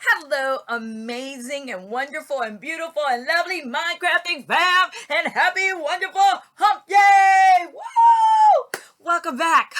Hello, amazing and wonderful and beautiful and lovely Minecrafting fam, and happy, wonderful hump day! Woo! Welcome back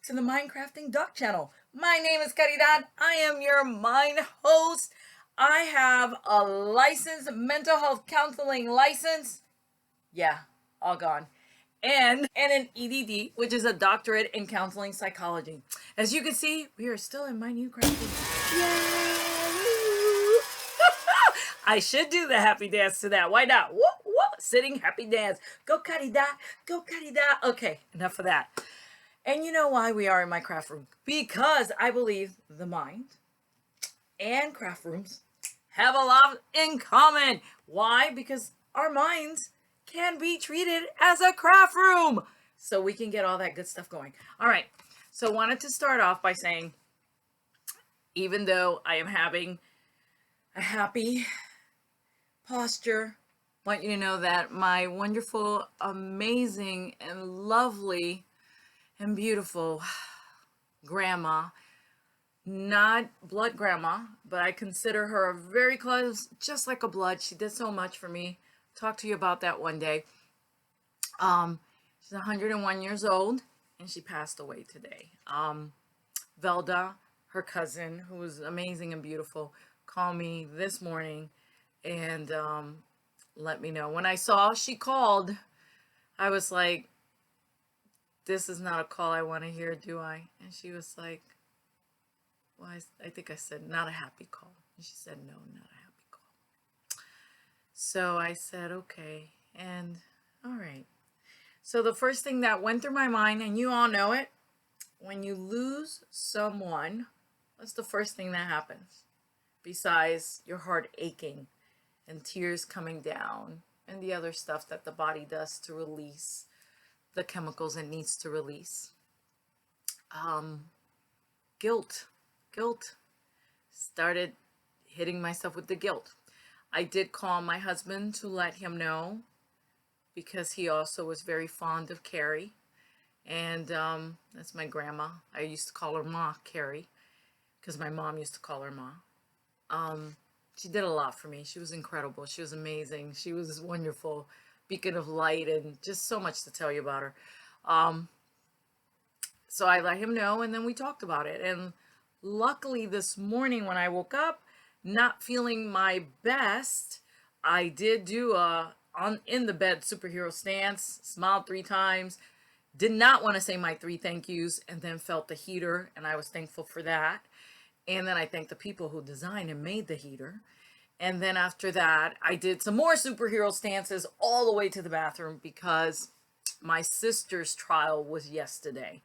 to the Minecrafting Duck channel. My name is Caridad. I am your Mine host. I have a licensed mental health counseling license. Yeah, all gone. And an EDD, which is a doctorate in counseling psychology. As you can see, we are still in my new crafting. Yay! I should do the happy dance to that. Why not? Whoop, whoop, sitting happy dance. Go Carida, go Carida. Okay, enough of that. And you know why we are in my craft room? Because I believe the mind and craft rooms have a lot in common. Why? Because our minds can be treated as a craft room, so we can get all that good stuff going. All right, so wanted to start off by saying, even though I am having a happy posture, I want you to know that my wonderful, amazing, and lovely and beautiful grandma, not blood grandma, but I consider her very close, just like a blood. She did so much for me. Talk to you about that one day. She's 101 years old, and she passed away today. Velda, her cousin, who was amazing and beautiful, called me this morning and let me know. When I saw she called, I was like, this is not a call I want to hear, do I? And she was like, well, I think I said, not a happy call. And she said, no, not a happy call. So I said, okay. And all right. So the first thing that went through my mind, and you all know it, when you lose someone, what's the first thing that happens? Besides your heart aching and tears coming down and the other stuff that the body does to release the chemicals it needs to release. Guilt. Started hitting myself with the guilt. I did call my husband to let him know, because he also was very fond of Carrie. And that's my grandma. I used to call her Ma Carrie, because my mom used to call her Ma. She did a lot for me. She was incredible. She was amazing. She was wonderful, beacon of light, and just so much to tell you about her. So I let him know, and then we talked about it. And luckily this morning when I woke up, not feeling my best, I did do a in the bed superhero stance, smiled 3 times, did not want to say my 3 thank yous, and then felt the heater, and I was thankful for that. And then I thanked the people who designed and made the heater. And then after that, I did some more superhero stances all the way to the bathroom, because my sister's trial was yesterday.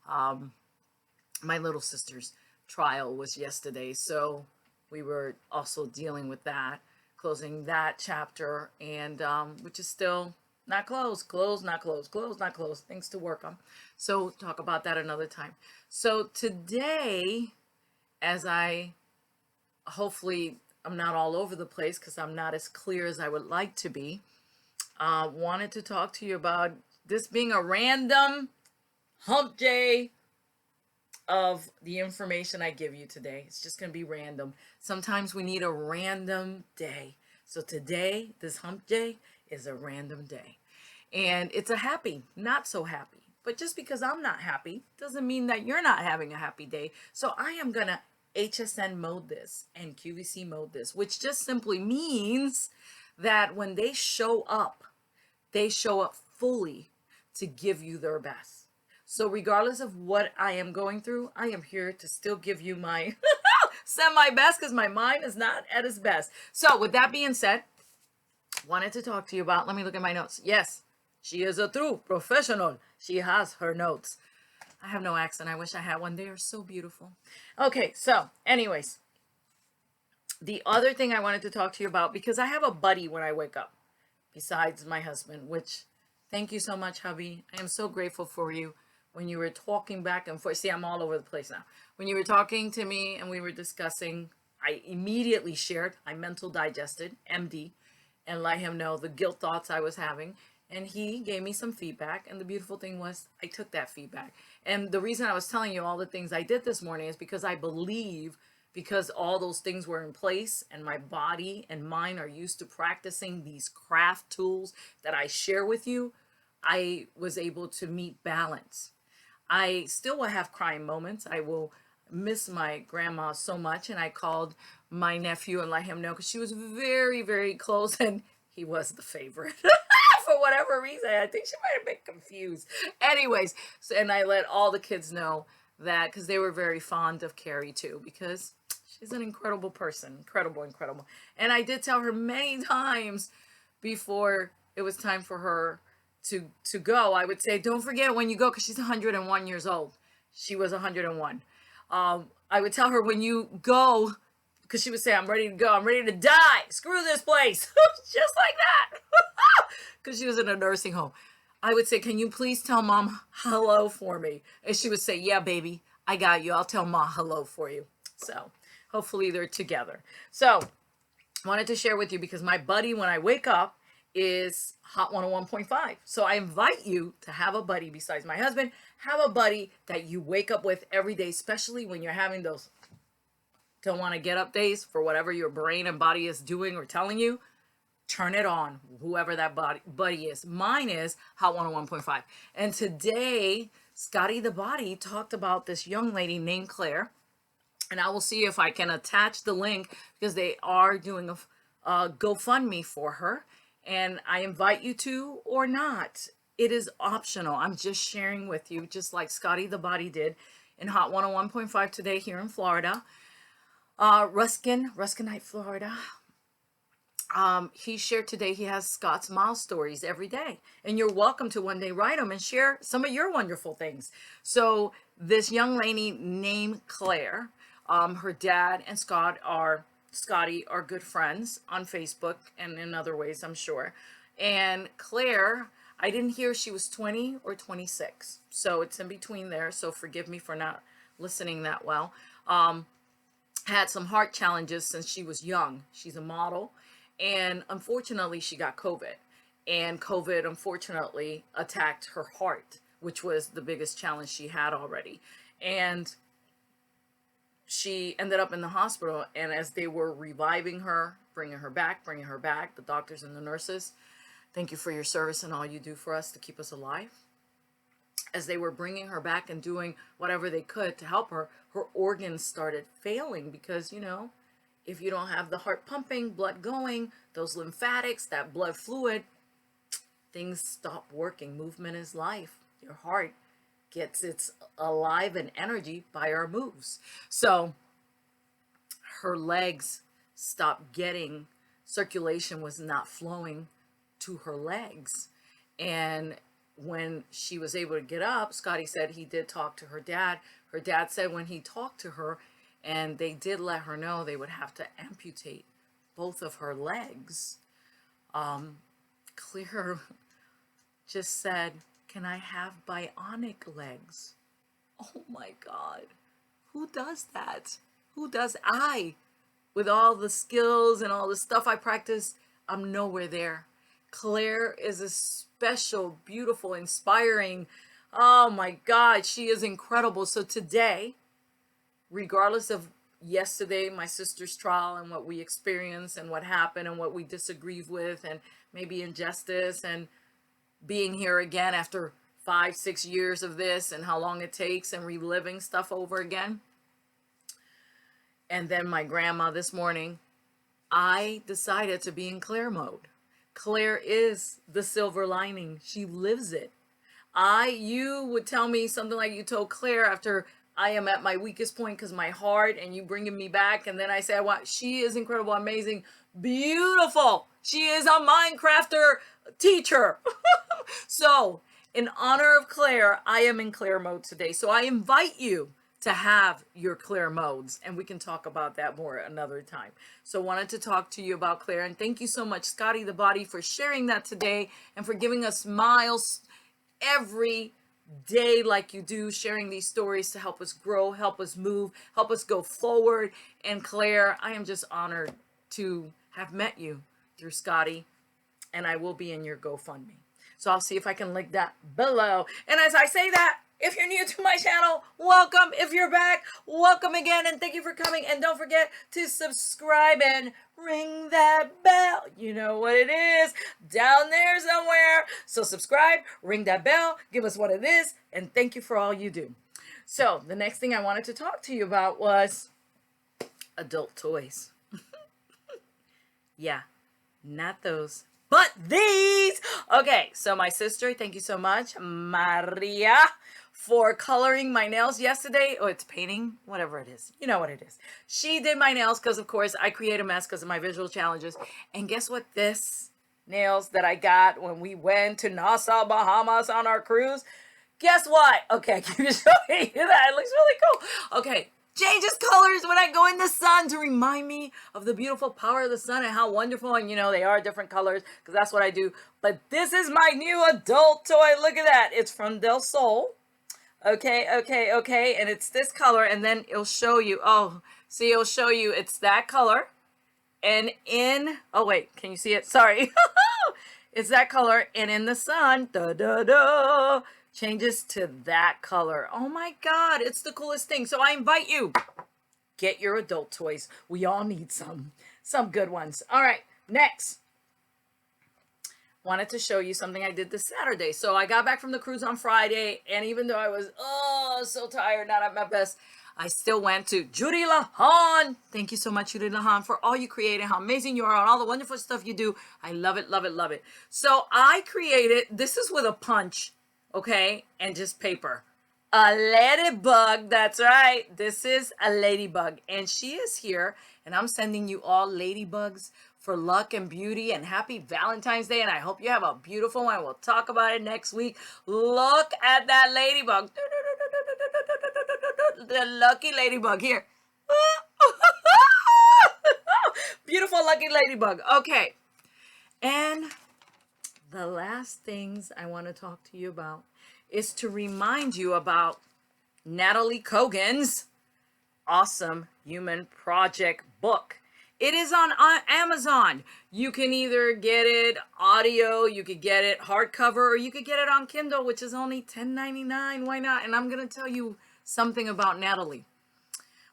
My little sister's trial was yesterday, so we were also dealing with that, closing that chapter, and which is still not closed, not closed, things to work on. So talk about that another time. So today, as I hopefully I'm not all over the place, because I'm not as clear as I would like to be, wanted to talk to you about this being a random hump day of the information I give you today. It's just going to be random. Sometimes we need a random day. So today, this hump day is a random day. And it's a happy, not so happy. But just because I'm not happy doesn't mean that you're not having a happy day. So I am going to HSN mode this and QVC mode this, which just simply means that when they show up fully to give you their best. So regardless of what I am going through, I am here to still give you my semi best, because my mind is not at its best. So with that being said, wanted to talk to you about, let me look at my notes. Yes, she is a true professional. She has her notes. I have no accent. I wish I had one. They are so beautiful. Okay, so anyways, the other thing I wanted to talk to you about, because I have a buddy when I wake up, besides my husband, which, thank you so much, hubby. I am so grateful for you. When you were talking back and forth, see, I'm all over the place now. When you were talking to me and we were discussing, I immediately shared, I mental digested, MD, and let him know the guilt thoughts I was having. And he gave me some feedback. And the beautiful thing was I took that feedback. And the reason I was telling you all the things I did this morning is because I believe because all those things were in place and my body and mind are used to practicing these craft tools that I share with you, I was able to meet balance. I still will have crying moments. I will miss my grandma so much. And I called my nephew and let him know because she was very, very close and he was the favorite. For whatever reason, I think she might have been confused. Anyways, so, and I let all the kids know that because they were very fond of Carrie too, because she's an incredible person. Incredible, incredible. And I did tell her many times before it was time for her to go, I would say, don't forget when you go, because she's 101 years old. She was 101. I would tell her when you go, because she would say, I'm ready to go. I'm ready to die. Screw this place. Just like that. Because she was in a nursing home. I would say, can you please tell mom hello for me? And she would say, yeah, baby, I got you. I'll tell mom hello for you. So hopefully they're together. So I wanted to share with you because my buddy, when I wake up, is Hot 101.5. So I invite you to have a buddy besides my husband. Have a buddy that you wake up with every day, especially when you're having those don't want to get up days for whatever your brain and body is doing or telling you. Turn it on, whoever that buddy is. Mine is Hot 101.5. And today, Scotty the Body talked about this young lady named Claire. And I will see if I can attach the link because they are doing a GoFundMe for her. And I invite you to or not. It is optional. I'm just sharing with you, just like Scotty the Body did in Hot 101.5 today here in Florida. Ruskinite, Florida. He shared today he has Scott's Miles stories every day. And you're welcome to one day write them and share some of your wonderful things. So this young lady named Claire, her dad and Scotty are good friends on Facebook and in other ways, I'm sure. And Claire, I didn't hear she was 20 or 26. So it's in between there. So forgive me for not listening that well. Had some heart challenges since she was young. She's a model. And unfortunately, she got COVID. And COVID, unfortunately, attacked her heart, which was the biggest challenge she had already. And she ended up in the hospital. And as they were reviving her, bringing her back, the doctors and the nurses, thank you for your service and all you do for us to keep us alive. As they were bringing her back and doing whatever they could to help her, her organs started failing because, you know, if you don't have the heart pumping, blood going, those lymphatics, that blood fluid, things stop working. Movement is life. Your heart gets its alive and energy by our moves. So her legs stopped getting, circulation was not flowing to her legs. And when she was able to get up, Scotty said he did talk to her dad. Her dad said when he talked to her, and they did let her know they would have to amputate both of her legs. Claire just said, can I have bionic legs? Oh my God. Who does that? Who does with all the skills and all the stuff I practice, I'm nowhere there. Claire is a special, beautiful, inspiring. Oh my God, she is incredible. So today, regardless of yesterday, my sister's trial and what we experienced and what happened and what we disagreed with and maybe injustice and being here again after 5-6 years of this and how long it takes and reliving stuff over again. And then my grandma this morning, I decided to be in Claire mode. Claire is the silver lining. She lives it. You would tell me something like you told Claire after I am at my weakest point because my heart and you bringing me back. And then I say, she is incredible, amazing, beautiful. She is a Minecrafter teacher. So in honor of Claire, I am in Claire mode today. So I invite you to have your Claire modes, and we can talk about that more another time. So wanted to talk to you about Claire, and thank you so much, Scotty the Body, for sharing that today and for giving us smiles every day like you do, sharing these stories to help us grow, help us move, help us go forward. And Claire, I am just honored to have met you through Scotty, and I will be in your GoFundMe. So I'll see if I can link that below. And as I say that, If you're new to my channel, welcome. If you're back, welcome again, and thank you for coming. And don't forget to subscribe and ring that bell. You know what it is, down there somewhere. So subscribe, ring that bell, give us what it is, and thank you for all you do. So the next thing I wanted to talk to you about was adult toys. Yeah, not those, but these. Okay, so my sister, thank you so much, Maria, for coloring my nails yesterday. Oh, it's painting, whatever it is. You know what it is. She did my nails because, of course, I create a mess because of my visual challenges. And guess what? This nails that I got when we went to Nassau, Bahamas on our cruise. Guess what? Okay, I can show you that. It looks really cool. Okay, changes colors when I go in the sun to remind me of the beautiful power of the sun and how wonderful, and you know, they are different colors because that's what I do. But this is my new adult toy. Look at that. It's from Del Sol. Okay, and it's this color, and then it'll show you, oh, see, it'll show you it's that color, and in, oh wait, can you see it? Sorry. It's that color, and in the sun, changes to that color. Oh my God, it's the coolest thing. So I invite you, get your adult toys. We all need some good ones. All right, next. Wanted to show you something I did this Saturday. So I got back from the cruise on Friday, and even though I was so tired, not at my best, I still went to Judy Lahan. Thank you so much, Judy Lahan, for all you create and how amazing you are and all the wonderful stuff you do. I love it, love it, love it. So I created, this is with a punch, okay, and just paper. A ladybug, that's right. This is a ladybug, and she is here, and I'm sending you all ladybugs for luck and beauty, and happy Valentine's Day, and I hope you have a beautiful one. We'll talk about it next week. Look at that ladybug. The lucky ladybug here. Beautiful lucky ladybug. Okay. And the last things I want to talk to you about is to remind you about Nataly Kogan's Awesome Human Project book. It is on Amazon. You can either get it audio, you could get it hardcover, or you could get it on Kindle, which is only $10.99. Why not? And I'm going to tell you something about Nataly.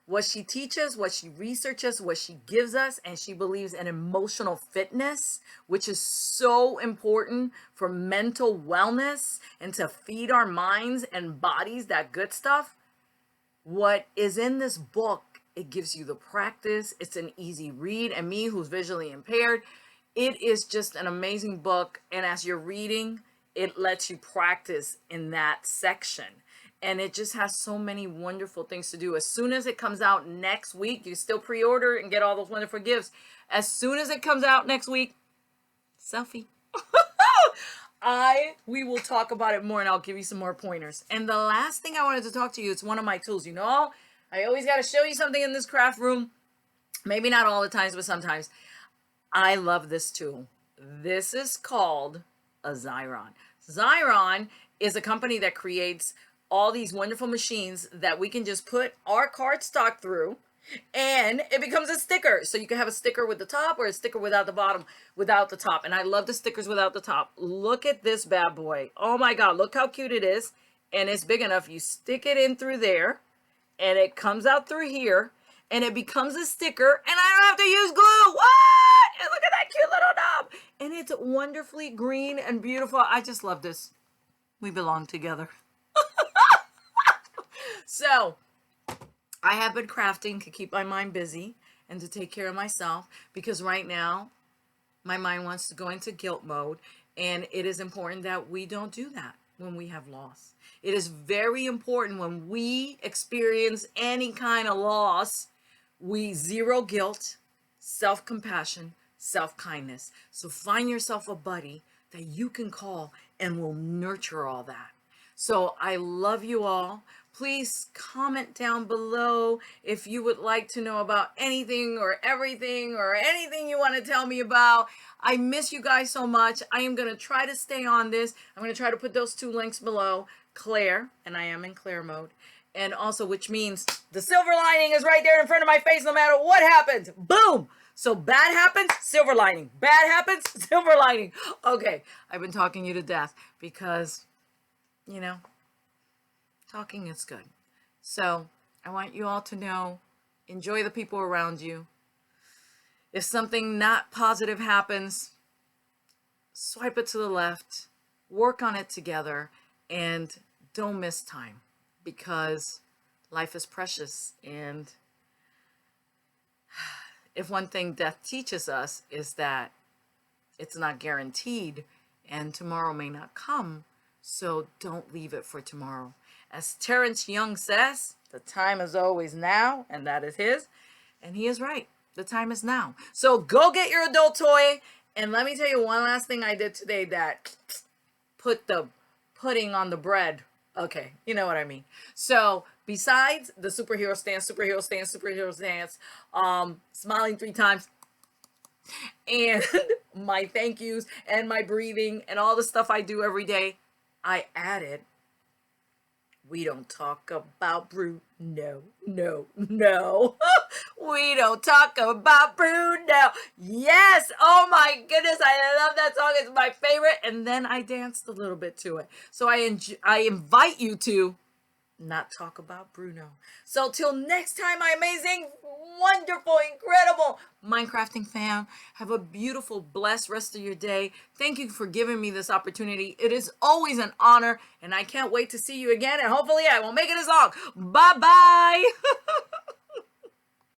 What she teaches, what she researches, what she gives us, and she believes in emotional fitness, which is so important for mental wellness and to feed our minds and bodies that good stuff. What is in this book, it gives you the practice. It's an easy read. And me, who's visually impaired, it is just an amazing book. And as you're reading, it lets you practice in that section. And it just has so many wonderful things to do. As soon as it comes out next week, you still pre-order and get all those wonderful gifts. As soon as it comes out next week, selfie. We will talk about it more, and I'll give you some more pointers. And the last thing I wanted to talk to you, it's one of my tools. You know, I always got to show you something in this craft room. Maybe not all the times, but sometimes. I love this tool. This is called a Xyron. Xyron is a company that creates all these wonderful machines that we can just put our cardstock through, and it becomes a sticker. So you can have a sticker with the top or a sticker without the bottom, without the top. And I love the stickers without the top. Look at this bad boy. Oh my God, look how cute it is. And it's big enough. You stick it in through there, and it comes out through here, and it becomes a sticker, and I don't have to use glue. What? And look at that cute little knob. And it's wonderfully green and beautiful. I just love this. We belong together. So I have been crafting to keep my mind busy and to take care of myself, because right now my mind wants to go into guilt mode, and it is important that we don't do that when we have loss. It is very important when we experience any kind of loss, we zero guilt, self-compassion, self-kindness. So find yourself a buddy that you can call and will nurture all that. So I love you all. Please comment down below if you would like to know about anything or everything or anything you want to tell me about. I miss you guys so much. I am going to try to stay on this. I'm going to try to put those two links below. Claire, and I am in Claire mode. And also, which means the silver lining is right there in front of my face no matter what happens. Boom! So bad happens, silver lining. Bad happens, silver lining. Okay, I've been talking you to death because, you know, Talking is good. So I want you all to know, enjoy the people around you. If something not positive happens, swipe it to the left, work on it together, and don't miss time, because life is precious. And if one thing death teaches us is that it's not guaranteed and tomorrow may not come, so don't leave it for tomorrow. As Terrence Young says, the time is always now, and that is his, and he is right. The time is now. So go get your adult toy. And let me tell you one last thing I did today that put the pudding on the bread. Okay, you know what I mean. So besides the superhero stance, smiling 3 times, and my thank yous and my breathing and all the stuff I do every day, I added, we don't talk about Bruno. No. We don't talk about Bruno. Yes. Oh my goodness. I love that song. It's my favorite. And then I danced a little bit to it. So I invite you to not talk about Bruno. So till next time, my amazing, wonderful, incredible Minecrafting fam, have a beautiful, blessed rest of your day. Thank you for giving me this opportunity. It is always an honor, and I can't wait to see you again, and hopefully I will make it as long. Bye-bye.